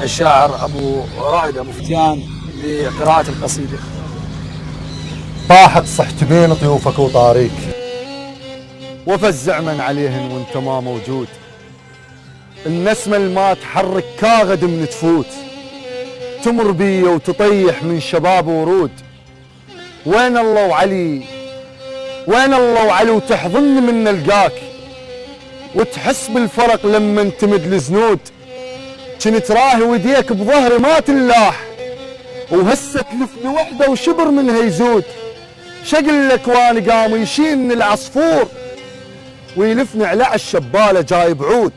الشاعر أبو رائد أبو فتيان لقراءة القصيدة. طاحت صحت بين طيوفك وطاريك، وفزع من عليهن وانت ما موجود. النسمة الما تحرك كاغد من تفوت، تمر بي وتطيح من شباب ورود. وين الله وعلي، وين الله وعلي، وتحضن من نلقاك وتحس بالفرق لما انتمد لزنود. كنت راهي وديك بظهري ما تلاح، وهسه تلفني وحده وشبر منها يزود. شقل لك وانا قام يشيلني العصفور ويلفني على الشباله جايب عود.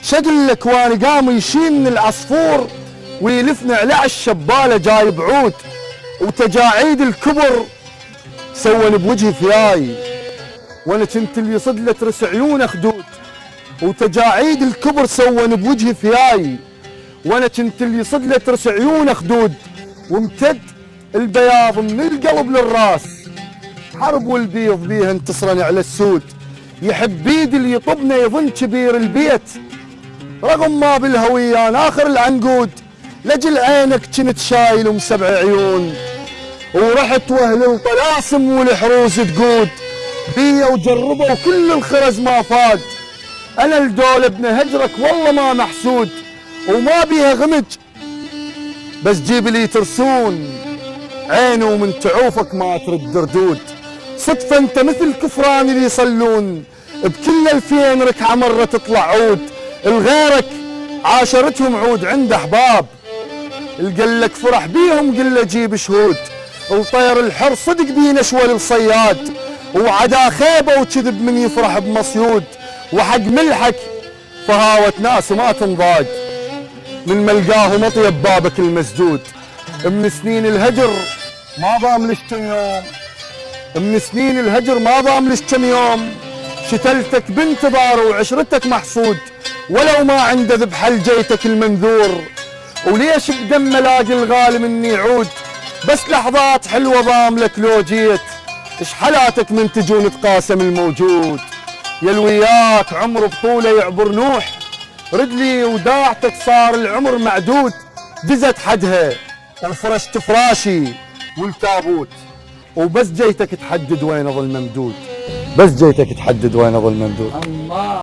شقل لك وانا قام يشيلني العصفور ويلفني على الشباله جايب عود. وتجاعيد الكبر سوّن بوجهي فياي، وانا كنت اللي صدلت رس عيونه خدود. وتجاعيد الكبر سوّن بوجهي فياي، وانا كنت اللي صدلت رس عيونه خدود. وامتد البياض من القلب للراس، حرب والبيض بيها انتصرني على السود. يحب بيد اللي يطبنا يظن كبير البيت، رغم ما بالهوية انا اخر العنقود. لجل عينك كنت شايل ومسبع عيون، ورحت واهل الطلاسم والحروس تقود. بيا وجربوا وكل الخرز ما فاد، انا الدول ابن هجرك والله ما محسود. وما بيها غمج بس جيب لي ترسون، عيني ومن تعوفك ما ترد ردود. صدفة انت مثل كفران اللي يصلون، بكل 2000 ركعة مرة تطلع عود. الغيرك عاشرتهم عود عند احباب، القلك فرح بيهم قل جيب شهود. الطير الحر صدق بيه نشوى للصياد، وعدا خيبة وكذب من يفرح بمصيود. وحق ملحك فهاوة ناس ما تنضاج، من ملقاه مطيب بابك المسدود. من سنين الهجر ما ضام لش كم يوم، من سنين الهجر ما ضام لش كم يوم. شتلتك بانتظار وعشرتك محسود، ولو ما عند ذبح لجيتك المنذور. وليش بدم ملاقي الغالي مني يعود، بس لحظات حلوة ضام لك لو جيت. اش حالاتك من تجون تقاسم الموجود. يلوياك عمر بطولة يعبر نوح، رجلي وداعتك صار العمر معدود. دزت حدها وفرشت فراشي والتابوت، وبس جيتك تحدد وين ظل ممدود. بس جيتك تحدد وين ظل ممدود. الله